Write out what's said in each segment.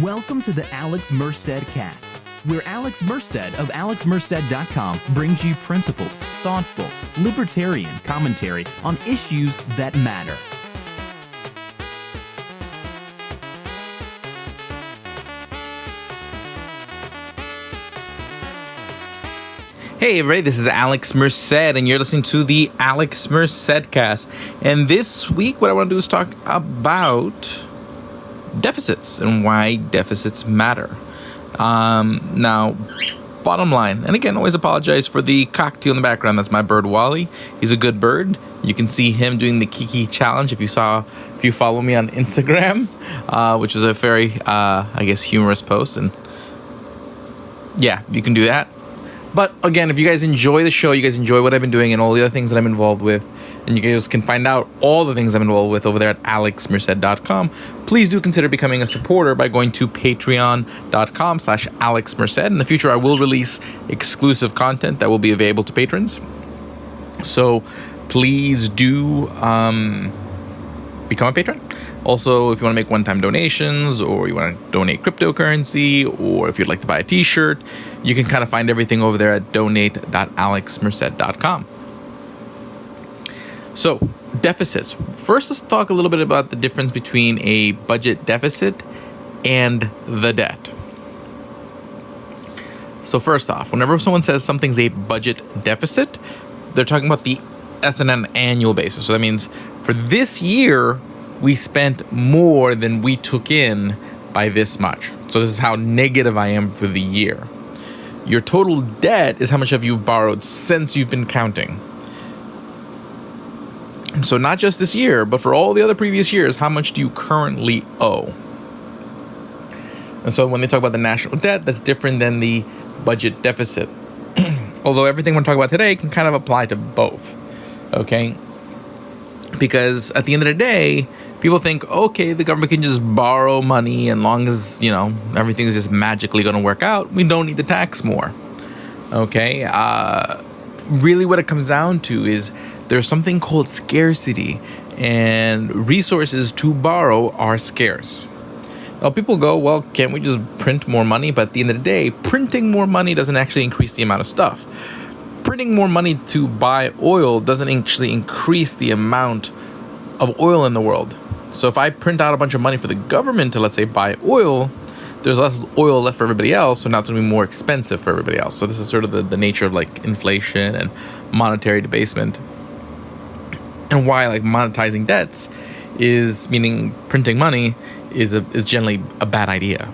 Welcome to the AlexMercedCast, where Alex Merced of AlexMerced.com brings you principled, thoughtful, libertarian commentary on issues that matter. Hey everybody, this is Alex Merced, and you're listening to the AlexMercedCast. And this week, what I want to do is talk about deficits and why deficits matter. Now, bottom line, and again, always apologize for the cocktail in the background. That's my bird Wally. He's a good bird. You can see him doing the Kiki challenge if you follow me on Instagram, which is a very, humorous post. And yeah, you can do that. But again, if you guys enjoy the show, you guys enjoy what I've been doing and all the other things that I'm involved with, and you guys can find out all the things I'm involved with over there at AlexMerced.com, please do consider becoming a supporter by going to patreon.com/AlexMerced. In the future, I will release exclusive content that will be available to patrons. So please do become a patron. Also, if you want to make one-time donations, or you want to donate cryptocurrency, or if you'd like to buy a t-shirt, you can kind of find everything over there at donate.alexmerced.com. So, deficits. First, let's talk a little bit about the difference between a budget deficit and the debt. So first off, whenever someone says something's a budget deficit, they're talking about that's on an annual basis. So that means for this year, we spent more than we took in by this much. So this is how negative I am for the year. Your total debt is how much have you borrowed since you've been counting. So not just this year, but for all the other previous years, how much do you currently owe? And so when they talk about the national debt, that's different than the budget deficit. Although everything we're talking about today can kind of apply to both. Okay? Because at the end of the day, people think, okay, the government can just borrow money, and long as, everything is just magically going to work out, we don't need to tax more. Okay? Really what it comes down to is there's something called scarcity, and resources to borrow are scarce. Now, people go, well, can't we just print more money? But at the end of the day, printing more money doesn't actually increase the amount of stuff. Printing more money to buy oil doesn't actually increase the amount of oil in the world. So if I print out a bunch of money for the government to, let's say, buy oil, there's less oil left for everybody else, so now it's going to be more expensive for everybody else. So this is sort of the nature of like inflation and monetary debasement, and why like monetizing debts is, meaning printing money, is generally a bad idea.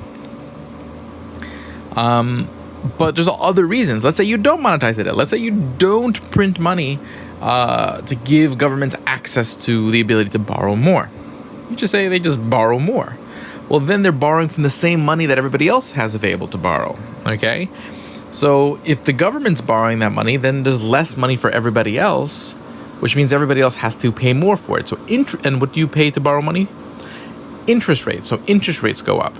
But there's other reasons. Let's say you don't monetize the debt. Let's say you don't print money to give governments access to the ability to borrow more. You just say they just borrow more. Well, then they're borrowing from the same money that everybody else has available to borrow. Okay? So if the government's borrowing that money, then there's less money for everybody else, which means everybody else has to pay more for it. So and what do you pay to borrow money? Interest rates. So interest rates go up.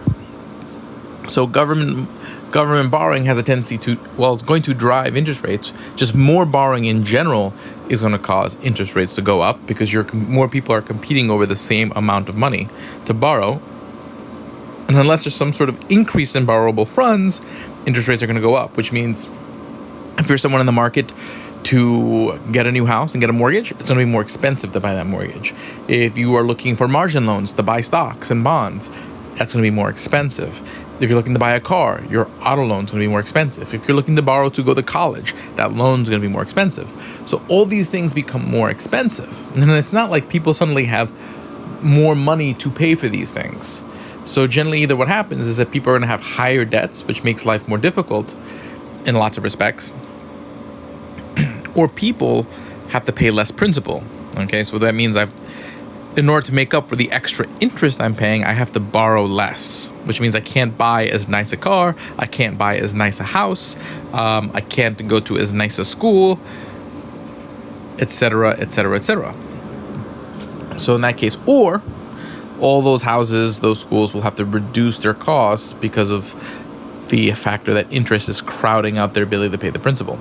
So government borrowing has a tendency to, it's going to drive interest rates. Just more borrowing in general is going to cause interest rates to go up, because more people are competing over the same amount of money to borrow. And unless there's some sort of increase in borrowable funds, interest rates are going to go up, which means if you're someone in the market to get a new house and get a mortgage, it's going to be more expensive to buy that mortgage. If you are looking for margin loans to buy stocks and bonds, that's going to be more expensive. If you're looking to buy a car, your auto loan is going to be more expensive. If you're looking to borrow to go to college, that loan is going to be more expensive. So all these things become more expensive. And it's not like people suddenly have more money to pay for these things. So generally, either what happens is that people are going to have higher debts, which makes life more difficult in lots of respects, or people have to pay less principal. Okay, so that means in order to make up for the extra interest I'm paying, I have to borrow less, which means I can't buy as nice a car, I can't buy as nice a house, I can't go to as nice a school, etc., etc., etc. So in that case, or all those houses, those schools will have to reduce their costs because of the factor that interest is crowding out their ability to pay the principal.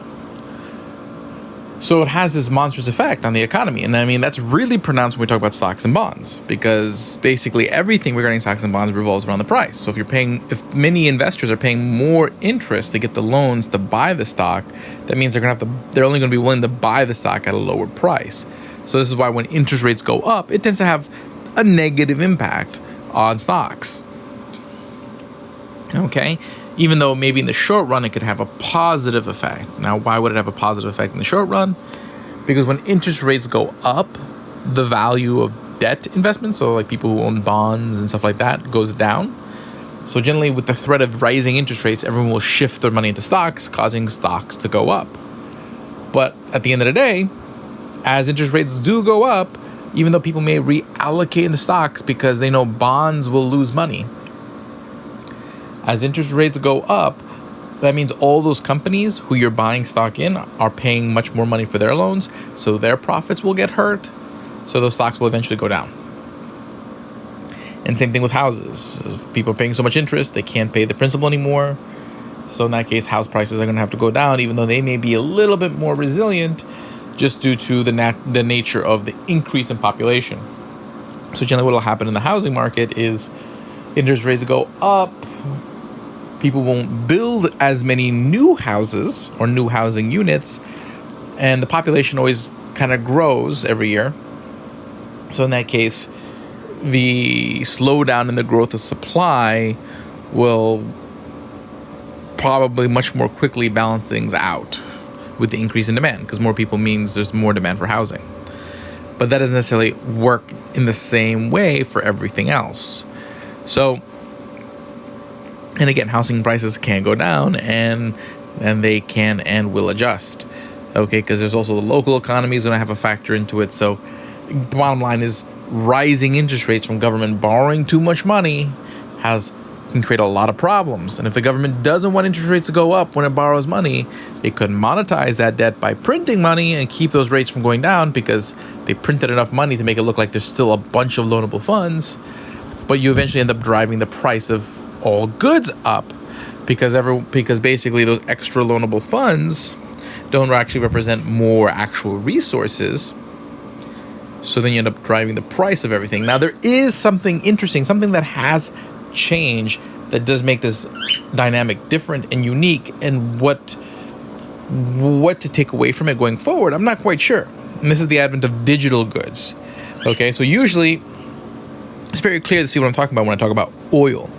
So it has this monstrous effect on the economy. And I mean, that's really pronounced when we talk about stocks and bonds, because basically everything regarding stocks and bonds revolves around the price. So if many investors are paying more interest to get the loans to buy the stock, that means they're only going to be willing to buy the stock at a lower price. So this is why when interest rates go up, it tends to have a negative impact on stocks. Okay? Even though maybe in the short run it could have a positive effect. Now, why would it have a positive effect in the short run? Because when interest rates go up, the value of debt investments, so like people who own bonds and stuff like that, goes down. So generally, with the threat of rising interest rates, everyone will shift their money into stocks, causing stocks to go up. But at the end of the day, as interest rates do go up, even though people may reallocate into stocks because they know bonds will lose money, as interest rates go up, that means all those companies who you're buying stock in are paying much more money for their loans, so their profits will get hurt, so those stocks will eventually go down. And same thing with houses. If people are paying so much interest, they can't pay the principal anymore. So in that case, house prices are going to have to go down, even though they may be a little bit more resilient just due to the nature of the increase in population. So generally what will happen in the housing market is interest rates go up, people won't build as many new houses or new housing units, and the population always kind of grows every year. So in that case, the slowdown in the growth of supply will probably much more quickly balance things out with the increase in demand, because more people means there's more demand for housing. But that doesn't necessarily work in the same way for everything else. So, and again, housing prices can go down, and they can and will adjust. Okay, because there's also the local economy is going to have a factor into it. So the bottom line is rising interest rates from government borrowing too much money can create a lot of problems. And if the government doesn't want interest rates to go up when it borrows money, it could monetize that debt by printing money and keep those rates from going down, because they printed enough money to make it look like there's still a bunch of loanable funds. But you eventually end up driving the price of all goods up, because basically those extra loanable funds don't actually represent more actual resources. So then you end up driving the price of everything. Now, there is something interesting, something that has changed that does make this dynamic different and unique, and what to take away from it going forward, I'm not quite sure. And this is the advent of digital goods. Okay, so usually it's very clear to see what I'm talking about when I talk about oil.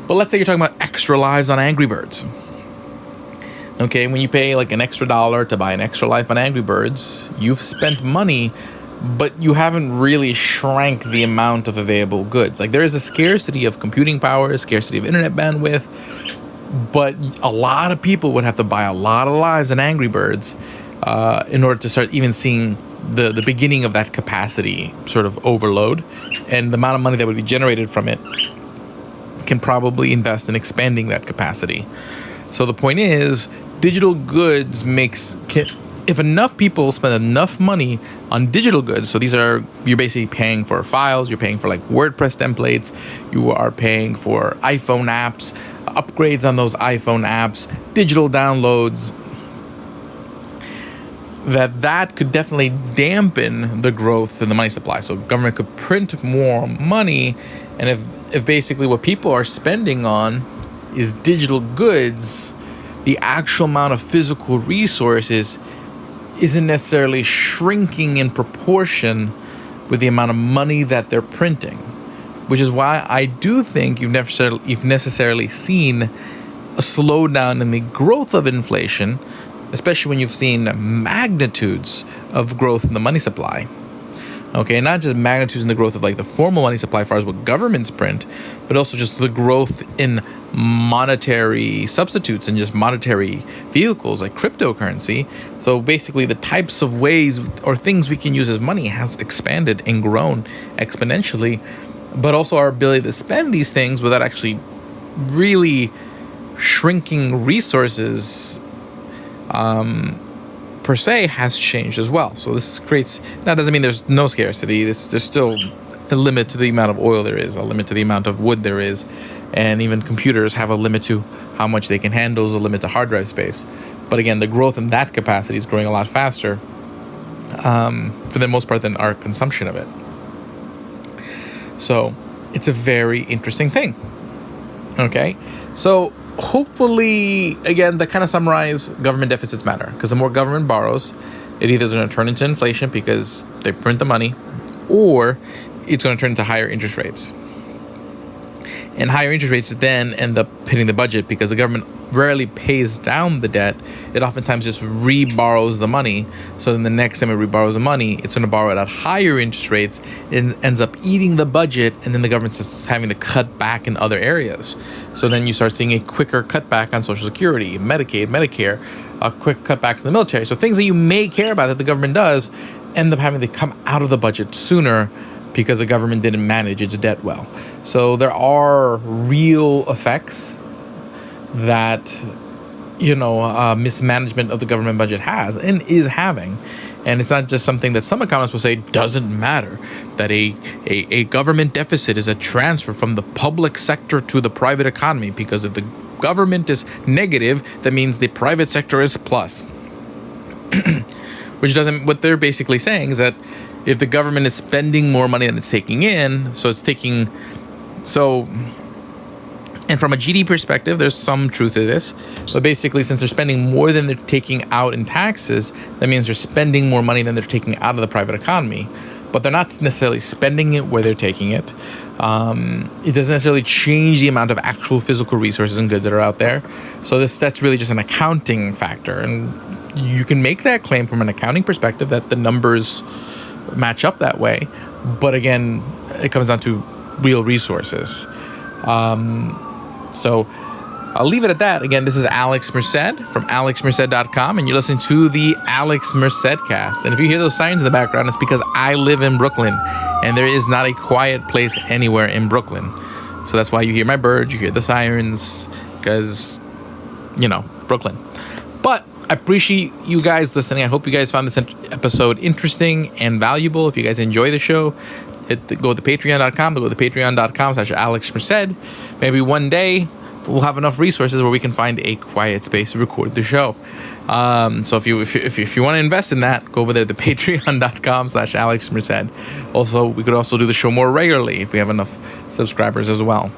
But let's say you're talking about extra lives on Angry Birds. Okay, when you pay like an extra $1 to buy an extra life on Angry Birds, you've spent money, but you haven't really shrank the amount of available goods. Like, there is a scarcity of computing power, a scarcity of internet bandwidth, but a lot of people would have to buy a lot of lives on Angry Birds in order to start even seeing the beginning of that capacity sort of overload. And the amount of money that would be generated from it can probably invest in expanding that capacity. So the point is, digital goods if enough people spend enough money on digital goods, so you're basically paying for files, you're paying for like WordPress templates, you are paying for iPhone apps, upgrades on those iPhone apps, digital downloads, that could definitely dampen the growth in the money supply. So government could print more money, and if basically what people are spending on is digital goods, the actual amount of physical resources isn't necessarily shrinking in proportion with the amount of money that they're printing, which is why I do think you've necessarily seen a slowdown in the growth of inflation, especially when you've seen magnitudes of growth in the money supply. Okay, not just magnitudes in the growth of like the formal money supply as far as what governments print, but also just the growth in monetary substitutes and just monetary vehicles like cryptocurrency. So basically the types of ways or things we can use as money has expanded and grown exponentially, but also our ability to spend these things without actually really shrinking resources per se has changed as well. So this doesn't mean there's no scarcity. There's still a limit to the amount of oil there is, a limit to the amount of wood there is, and even computers have a limit to how much they can handle, a limit to hard drive space. But again, the growth in that capacity is growing a lot faster, for the most part, than our consumption of it. So it's a very interesting thing. Okay, so hopefully, again, that kind of summarize government deficits matter, because the more government borrows, it either is going to turn into inflation because they print the money, or it's going to turn into higher interest rates. And higher interest rates then end up hitting the budget because the government rarely pays down the debt. It oftentimes just reborrows the money. So then the next time it reborrows the money, it's going to borrow it at higher interest rates and ends up eating the budget. And then the government's having to cut back in other areas. So then you start seeing a quicker cutback on Social Security, Medicaid, Medicare, quick cutbacks in the military. So things that you may care about that the government does end up having to come out of the budget sooner because the government didn't manage its debt well. So there are real effects that, mismanagement of the government budget has and is having. And it's not just something that some economists will say doesn't matter, that a government deficit is a transfer from the public sector to the private economy, because if the government is negative, that means the private sector is plus. Which doesn't, what they're basically saying is that if the government is spending more money than it's taking in, and from a GDP perspective, there's some truth to this. But basically, since they're spending more than they're taking out in taxes, that means they're spending more money than they're taking out of the private economy. But they're not necessarily spending it where they're taking it. It doesn't necessarily change the amount of actual physical resources and goods that are out there. So that's really just an accounting factor. And you can make that claim from an accounting perspective that the numbers match up that way. But again, it comes down to real resources. So I'll leave it at that. Again, this is Alex Merced from AlexMerced.com, and you're listening to the AlexMercedCast. And if you hear those sirens in the background, it's because I live in Brooklyn, and there is not a quiet place anywhere in Brooklyn. So that's why you hear my birds, you hear the sirens, because, Brooklyn. But I appreciate you guys listening. I hope you guys found this episode interesting and valuable. If you guys enjoy the show, go to patreon.com. Go to patreon.com/AlexMerced. Maybe one day we'll have enough resources where we can find a quiet space to record the show. So if you want to invest in that, go over there to patreon.com/AlexMerced. Also, we could also do the show more regularly if we have enough subscribers as well.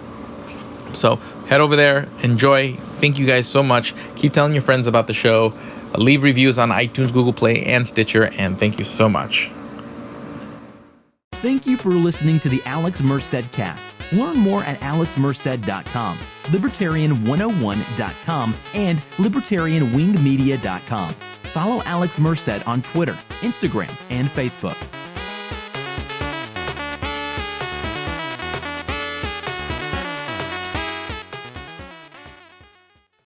So head over there, enjoy. Thank you guys so much. Keep telling your friends about the show. Leave reviews on iTunes, Google Play, and Stitcher. And thank you so much. Thank you for listening to the Alex Merced Cast. Learn more at AlexMerced.com, Libertarian101.com, and LibertarianWingMedia.com. Follow Alex Merced on Twitter, Instagram, and Facebook.